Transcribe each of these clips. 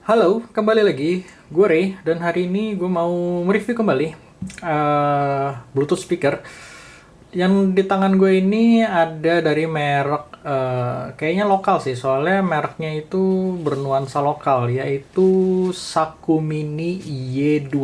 Halo, kembali lagi. Gue Ray, dan hari ini gue mau mereview kembali Bluetooth speaker. Yang di tangan gue ini ada dari merek, kayaknya lokal sih, soalnya mereknya itu bernuansa lokal, yaitu Saku Mini Y2.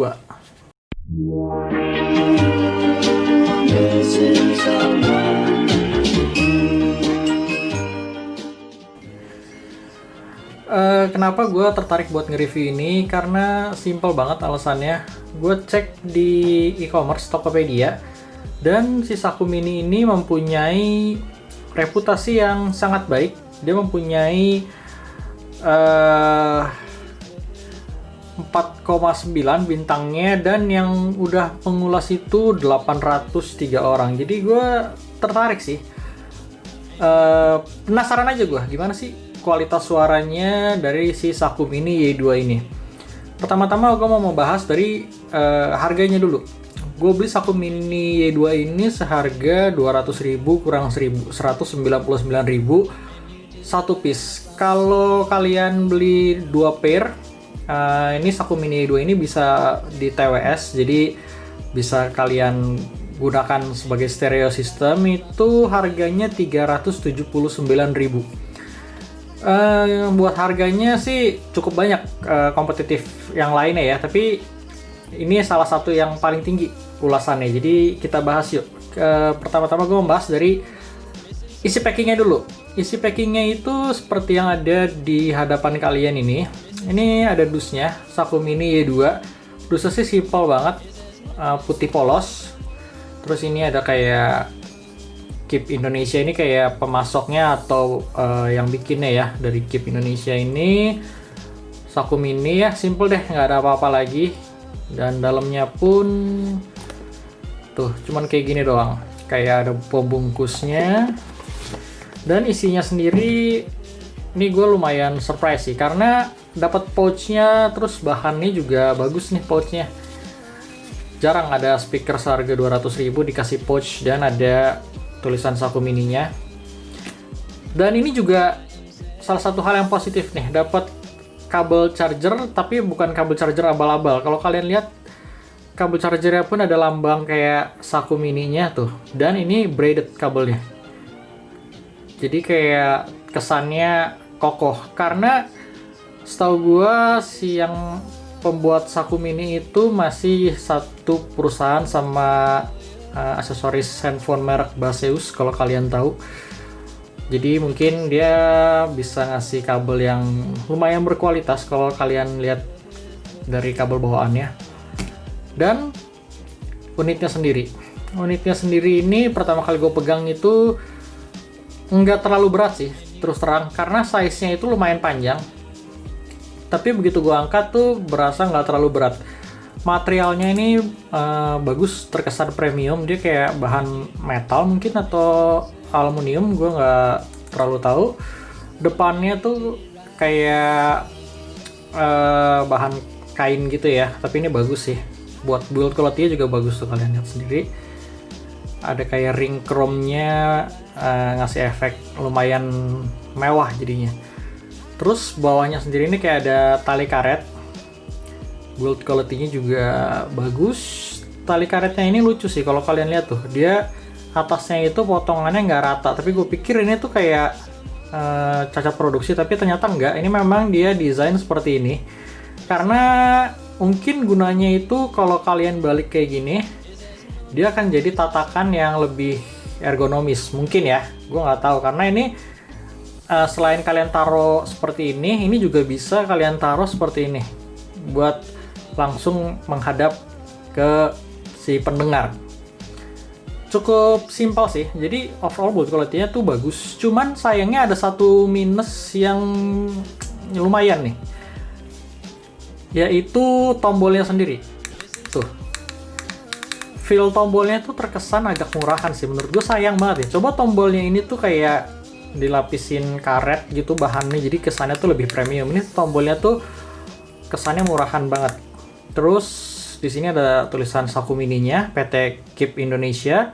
Kenapa gue tertarik buat nge-review ini? Karena simple banget alasannya. Gue cek di e-commerce Tokopedia, dan si Saku Mini ini mempunyai reputasi yang sangat baik. Dia mempunyai 4,9 bintangnya, dan yang udah pengulas itu 803 orang. Jadi gue tertarik sih. Penasaran aja gue, gimana sih kualitas suaranya dari si Saku Mini Y2 ini. Pertama-tama gue mau membahas dari harganya dulu. Gue beli Saku Mini Y2 ini seharga 200.000 kurang 199.000 satu piece. Kalau kalian beli 2 pair, ini Saku Mini Y2 ini bisa di TWS, jadi bisa kalian gunakan sebagai stereo system. Itu harganya 379.000. Buat harganya sih cukup banyak, kompetitif yang lainnya ya, tapi ini salah satu yang paling tinggi ulasannya. Jadi kita bahas yuk. Pertama-tama gue membahas dari isi packingnya dulu. Isi packingnya itu seperti yang ada di hadapan kalian ini. Ini ada dusnya, Saku Mini Y2. Dusnya sih simple banget, putih polos. Terus ini ada kayak Keep Indonesia, ini kayak pemasoknya atau yang bikinnya ya, dari Keep Indonesia ini. Saku Mini ya, simple deh, nggak ada apa-apa lagi. Dan dalamnya pun tuh cuman kayak gini doang, kayak ada pembungkusnya. Dan isinya sendiri, ini gue lumayan surprise sih, karena dapat pouchnya, terus bahannya juga bagus nih pouchnya. Jarang ada speaker seharga 200.000 dikasih pouch dan ada tulisan Saku Mininya. Dan ini juga salah satu hal yang positif nih, dapat kabel charger, tapi bukan kabel charger abal-abal. Kalau kalian lihat, kabel chargernya pun ada lambang kayak Saku Mininya tuh. Dan ini braided kabelnya, jadi kayak kesannya kokoh. Karena setahu gua si yang pembuat Saku Mini itu masih satu perusahaan sama aksesoris handphone merek Baseus, kalau kalian tahu. Jadi mungkin dia bisa ngasih kabel yang lumayan berkualitas kalau kalian lihat dari kabel bawaannya. Dan unitnya sendiri ini pertama kali gue pegang itu nggak terlalu berat sih, terus terang, karena size-nya itu lumayan panjang. Tapi begitu gue angkat tuh berasa nggak terlalu berat. Materialnya ini bagus, terkesan premium. Dia kayak bahan metal mungkin atau aluminium, gue nggak terlalu tahu. Depannya tuh kayak bahan kain gitu ya, tapi ini bagus sih. Buat build quality-nya juga bagus tuh, kalian lihat sendiri. Ada kayak ring chrome-nya, ngasih efek lumayan mewah jadinya. Terus bawahnya sendiri ini kayak ada tali karet. Build quality-nya juga bagus. Tali karetnya ini lucu sih, kalau kalian lihat tuh, dia atasnya itu potongannya nggak rata. Tapi gue pikir ini tuh kayak cacat produksi, tapi ternyata nggak. Ini memang dia desain seperti ini. Karena mungkin gunanya itu kalau kalian balik kayak gini, dia akan jadi tatakan yang lebih ergonomis. Mungkin ya, gue nggak tahu. Karena ini selain kalian taruh seperti ini juga bisa kalian taruh seperti ini, buat langsung menghadap ke si pendengar. Cukup simpel sih. Jadi overall build quality-nya tuh bagus. Cuman sayangnya ada satu minus yang lumayan nih, yaitu tombolnya sendiri. Tuh, feel tombolnya tuh terkesan agak murahan sih menurut gue, sayang banget ya. Coba tombolnya ini tuh kayak dilapisin karet gitu bahannya, jadi kesannya tuh lebih premium. Ini tombolnya tuh kesannya murahan banget. Terus di sini ada tulisan Saku Mininya, PT Keep Indonesia.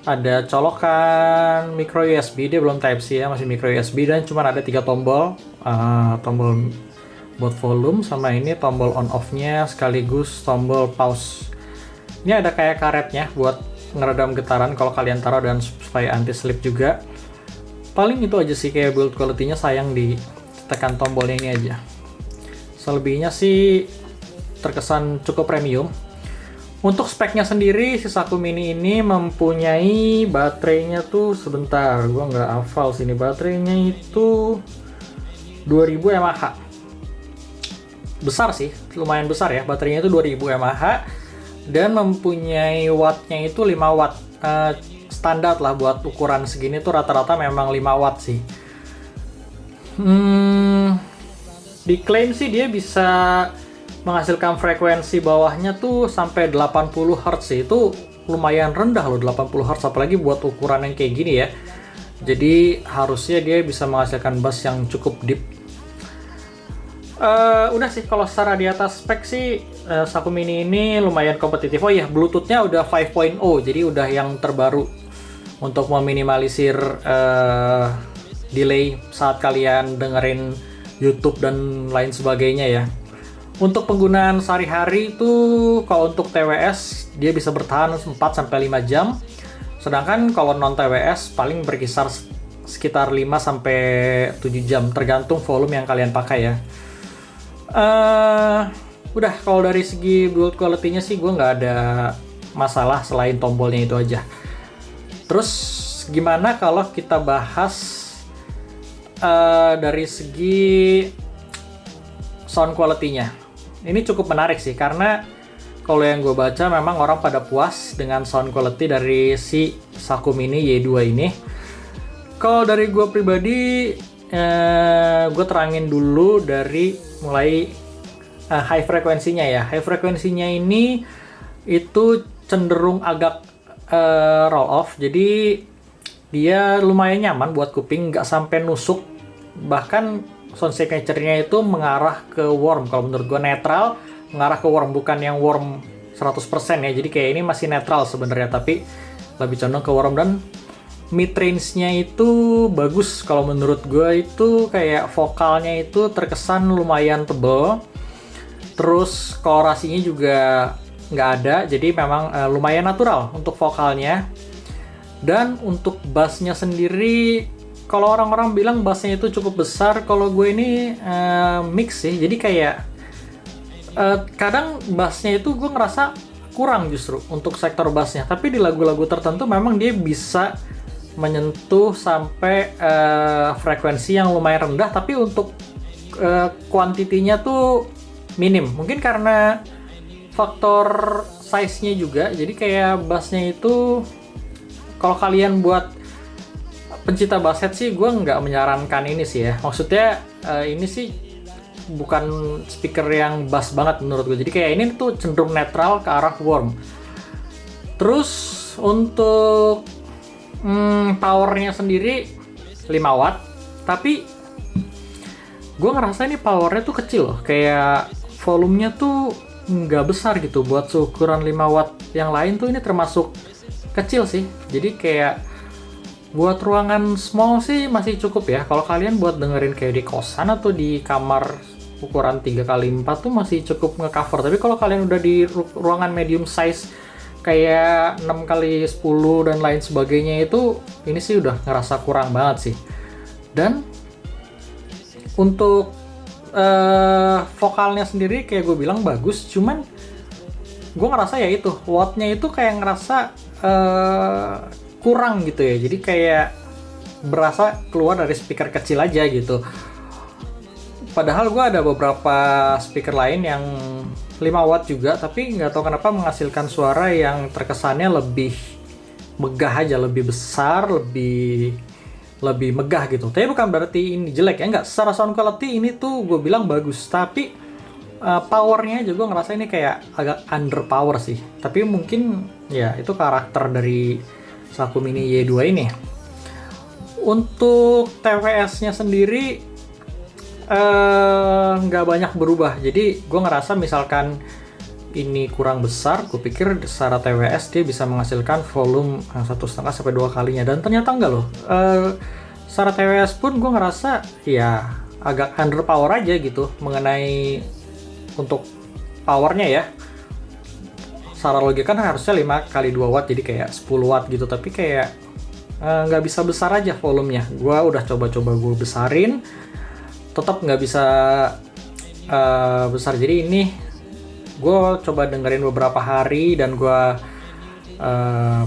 Ada colokan micro USB, dia belum Type C ya, masih micro USB, dan cuma ada 3 tombol. Tombol buat volume, sama ini tombol on off-nya sekaligus tombol pause. Ini ada kayak karetnya buat ngeredam getaran kalau kalian taruh, dan supaya anti slip juga. Paling itu aja sih, kayak build quality-nya sayang di tekan tombolnya ini aja. Selebihnya sih terkesan cukup premium. Untuk speknya sendiri, si Saku Mini ini mempunyai baterainya tuh sebentar, gua nggak hafal sini, baterainya itu 2000 mAh. Besar sih, lumayan besar ya, baterainya itu 2000 mAh dan mempunyai wattnya itu 5 watt. Standar lah buat ukuran segini tuh rata-rata memang 5 watt sih. Diklaim sih dia bisa menghasilkan frekuensi bawahnya tuh sampai 80 Hz sih. Itu lumayan rendah loh 80 Hz, apalagi buat ukuran yang kayak gini ya. Jadi harusnya dia bisa menghasilkan bass yang cukup deep. Udah sih, kalau secara di atas spek sih Saku Mini ini lumayan kompetitif. Oh iya, Bluetooth-nya udah 5.0, jadi udah yang terbaru untuk meminimalisir delay saat kalian dengerin YouTube dan lain sebagainya ya. Untuk penggunaan sehari-hari itu, kalau untuk TWS dia bisa bertahan 4-5 jam. Sedangkan kalau non TWS paling berkisar sekitar 5-7 jam, tergantung volume yang kalian pakai ya. Udah, kalau dari segi build quality-nya sih gue nggak ada masalah selain tombolnya itu aja. Terus gimana kalau kita bahas dari segi sound quality-nya? Ini cukup menarik sih, karena kalau yang gue baca memang orang pada puas dengan sound quality dari si Saku Mini Y2 ini. Kalau dari gue pribadi, gue terangin dulu dari mulai high frekuensinya ya. High frekuensinya ini itu cenderung agak roll off, jadi dia lumayan nyaman buat kuping, nggak sampai nusuk. Bahkan sound signature-nya itu mengarah ke warm. Kalau menurut gue netral, mengarah ke warm, bukan yang warm 100% ya. Jadi kayak ini masih netral sebenarnya, tapi lebih condong ke warm. Dan mid range-nya itu bagus. Kalau menurut gue itu kayak vokalnya itu terkesan lumayan tebal. Terus kolorasinya juga nggak ada, jadi memang lumayan natural untuk vokalnya. Dan untuk bassnya sendiri, kalau orang-orang bilang bassnya itu cukup besar, kalau gue ini mix sih. Jadi kayak kadang bassnya itu gue ngerasa kurang justru untuk sektor bassnya. Tapi di lagu-lagu tertentu memang dia bisa menyentuh sampai frekuensi yang lumayan rendah, tapi untuk kuantitinya tuh minim. Mungkin karena faktor size-nya juga. Jadi kayak bassnya itu, kalau kalian buat pencinta bass head sih, gue nggak menyarankan ini sih ya. Maksudnya ini sih bukan speaker yang bass banget menurut gue. Jadi kayak ini tuh cenderung netral ke arah warm. Terus untuk powernya sendiri 5 watt. Tapi gue ngerasa ini powernya tuh kecil loh. Kayak volumenya tuh nggak besar gitu. Buat seukuran 5 watt yang lain tuh ini termasuk kecil sih. Jadi kayak buat ruangan small sih masih cukup ya. Kalau kalian buat dengerin kayak di kosan atau di kamar ukuran 3x4 tuh masih cukup nge-cover. Tapi kalau kalian udah di ruangan medium size kayak 6x10 dan lain sebagainya, itu ini sih udah ngerasa kurang banget sih. Dan untuk vokalnya sendiri kayak gue bilang bagus, cuman gue ngerasa ya itu wattnya itu kayak ngerasa kurang gitu ya. Jadi kayak berasa keluar dari speaker kecil aja gitu. Padahal gue ada beberapa speaker lain yang 5 watt juga, tapi nggak tahu kenapa menghasilkan suara yang terkesannya lebih megah aja, lebih besar, lebih megah gitu. Tapi bukan berarti ini jelek ya, nggak. Secara sound quality ini tuh gue bilang bagus, tapi powernya juga ngerasa ini kayak agak underpower sih. Tapi mungkin ya itu karakter dari Saku Mini Y2 ini. Untuk TWS-nya sendiri nggak banyak berubah. Jadi gue ngerasa misalkan ini kurang besar, gue pikir secara TWS dia bisa menghasilkan volume 1,5 sampai 2 kalinya. Dan ternyata enggak loh. Secara TWS pun gue ngerasa ya agak underpower aja gitu mengenai untuk powernya ya. Secara logika kan harusnya 5 kali 2 watt, jadi kayak 10 watt gitu, tapi kayak nggak bisa besar aja volumenya. Gua udah coba-coba gue besarin, tetap nggak bisa besar. Jadi ini gue coba dengerin beberapa hari dan gue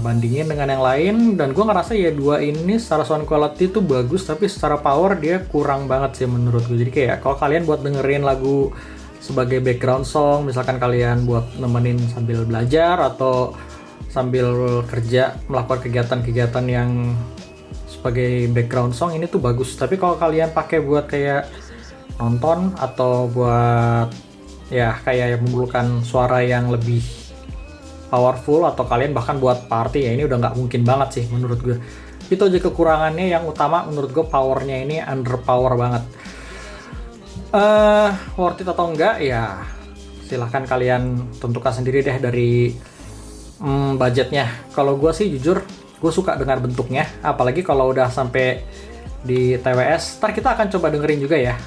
bandingin dengan yang lain, dan gue ngerasa ya dua ini secara sound quality tuh bagus, tapi secara power dia kurang banget sih menurut gue. Jadi kayak kalau kalian buat dengerin lagu sebagai background song, misalkan kalian buat nemenin sambil belajar atau sambil kerja, melakukan kegiatan-kegiatan yang sebagai background song, ini tuh bagus. Tapi kalau kalian pakai buat kayak nonton atau buat ya kayak memerlukan suara yang lebih powerful, atau kalian bahkan buat party, ya ini udah nggak mungkin banget sih menurut gue. Itu aja kekurangannya. Yang utama menurut gue powernya ini underpower banget. Worth it atau enggak ya silahkan kalian tentukan sendiri deh dari budgetnya. Kalau gue sih jujur gue suka dengar bentuknya, apalagi kalau udah sampai di TWS. Ntar kita akan coba dengerin juga ya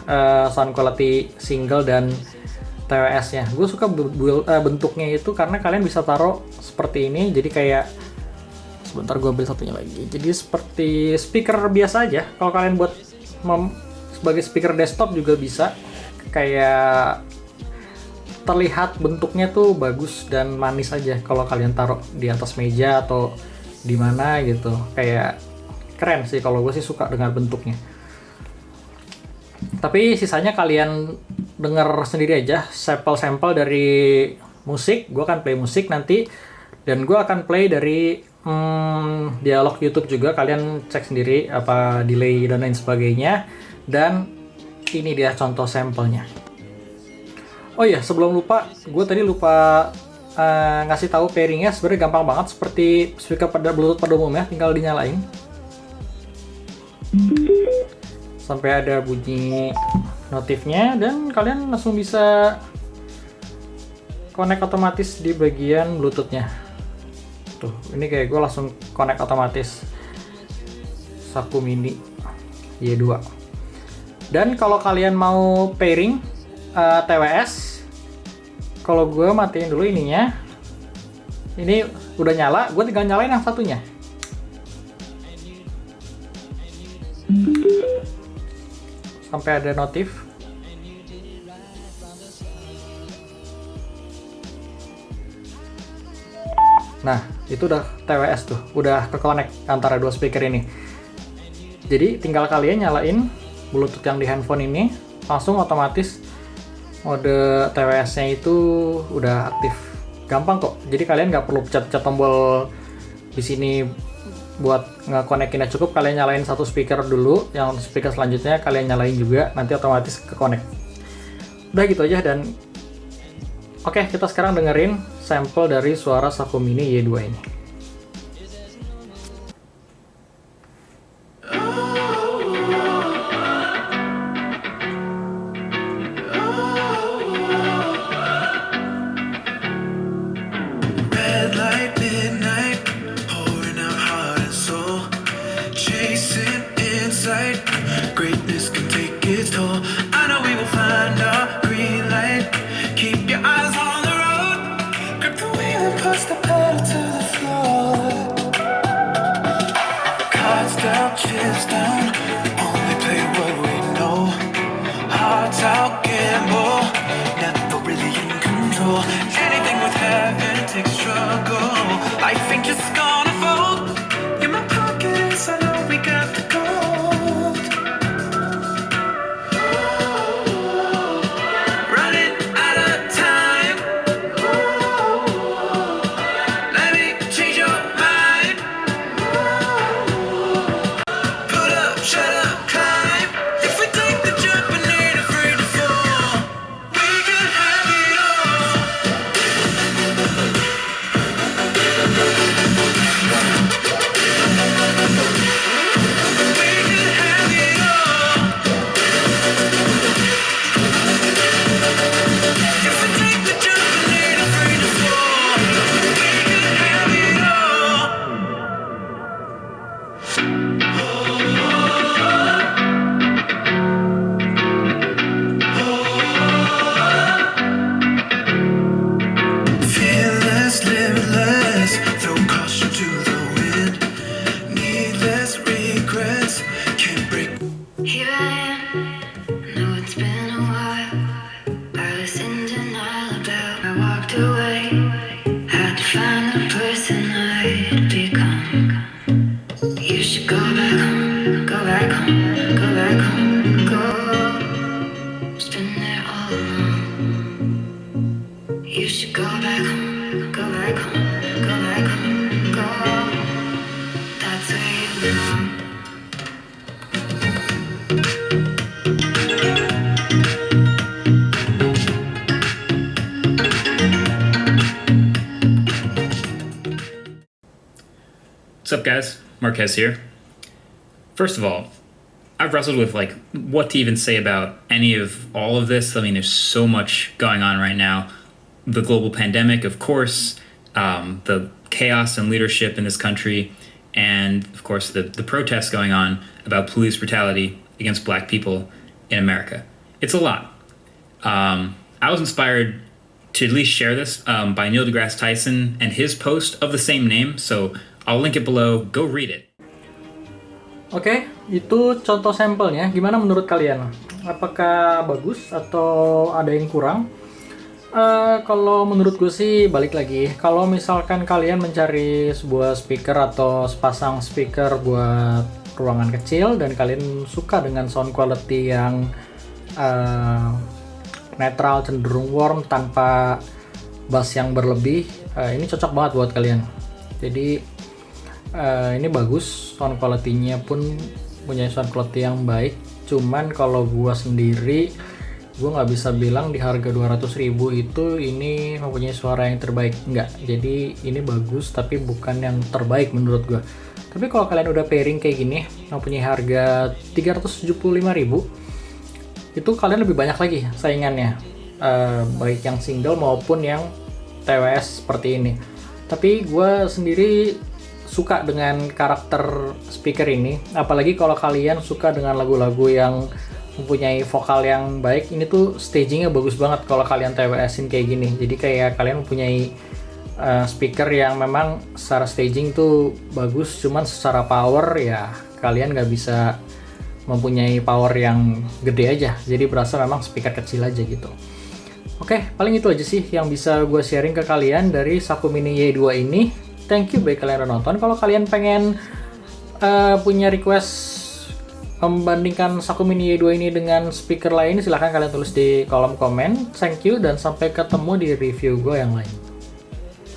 sound quality single dan TWS-nya. Gue suka bentuknya itu karena kalian bisa taruh seperti ini, jadi kayak sebentar gue ambil satunya lagi. Jadi seperti speaker biasa aja. Kalau kalian buat sebagai speaker desktop juga bisa. Kayak terlihat bentuknya tuh bagus dan manis aja kalau kalian taruh di atas meja atau di mana gitu. Kayak keren sih, kalau gue sih suka dengar bentuknya. Tapi sisanya kalian denger sendiri aja, sampel-sampel dari musik. Gue akan play musik nanti, dan gue akan play dari dialog YouTube juga. Kalian cek sendiri apa delay dan lain sebagainya. Dan ini dia contoh sampelnya. Oh iya, sebelum lupa, gue tadi lupa ngasih tahu pairingnya. Sebenarnya gampang banget, seperti speaker pada Bluetooth pada umumnya, tinggal dinyalain sampai ada bunyi notifnya, dan kalian langsung bisa connect otomatis di bagian Bluetooth-nya. Tuh, ini kayak gue langsung connect otomatis Saku Mini Y2. Dan kalau kalian mau pairing TWS, kalau gue matiin dulu ininya. Ini udah nyala, gue tinggal nyalain yang satunya. Sampai ada notif. Nah, itu udah TWS tuh, udah ke-connect antara dua speaker ini. Jadi tinggal kalian nyalain Bluetooth yang di handphone ini, langsung otomatis mode TWS-nya itu udah aktif. Gampang kok. Jadi kalian nggak perlu pencet-pencet tombol di sini buat nge-connect-innya. Cukup kalian nyalain satu speaker dulu, yang speaker selanjutnya kalian nyalain juga, nanti otomatis ke-connect. Udah gitu aja. Dan oke, kita sekarang dengerin sampel dari suara Saku Mini Y2 ini. Greatness can take its toll. I know we will find our green light. Keep your eyes on the road. Grip the wheel and push the pedal to the floor. Cards down, chips down. Only play what we know. Hearts out, gamble. Never really in control. Anything with heaven takes struggle. Life ain't just gonna fold. In my pockets, I know we got the gold. Who's been there all along? You should go back home, go back home, go back home, go. That's where you belong. What's up, guys? Marquez here. First of all, I've wrestled with like what to even say about any of all of this. I mean, there's so much going on right now. The global pandemic, of course, the chaos and leadership in this country, and of course the protests going on about police brutality against Black people in America. It's a lot. I was inspired to at least share this by Neil deGrasse Tyson and his post of the same name, so I'll link it below. Go read it. Oke, itu contoh sampelnya. Gimana menurut kalian? Apakah bagus atau ada yang kurang? Kalau menurut gue sih balik lagi. Kalau misalkan kalian mencari sebuah speaker atau sepasang speaker buat ruangan kecil dan kalian suka dengan sound quality yang netral, cenderung warm tanpa bass yang berlebih, ini cocok banget buat kalian. Jadi ini bagus, sound quality-nya pun punya sound quality yang baik. Cuman kalau gua sendiri, gua nggak bisa bilang di harga 200.000 itu ini mempunyai suara yang terbaik, enggak. Jadi ini bagus tapi bukan yang terbaik menurut gua. Tapi kalau kalian udah pairing kayak gini, mempunyai harga 375.000, itu kalian lebih banyak lagi saingannya, baik yang single maupun yang TWS seperti ini. Tapi gua sendiri suka dengan karakter speaker ini, apalagi kalau kalian suka dengan lagu-lagu yang mempunyai vokal yang baik. Ini tuh stagingnya bagus banget kalau kalian TWS-in kayak gini. Jadi kayak kalian mempunyai speaker yang memang secara staging tuh bagus, cuman secara power ya kalian nggak bisa mempunyai power yang gede aja, jadi berasa memang speaker kecil aja gitu. Oke, paling itu aja sih yang bisa gue sharing ke kalian dari Saku Mini Y2 ini. Thank you bagi kalian yang udah nonton. Kalau kalian pengen punya request membandingkan Saku Mini Y2 ini dengan speaker lain, silahkan kalian tulis di kolom komen. Thank you dan sampai ketemu di review gue yang lain.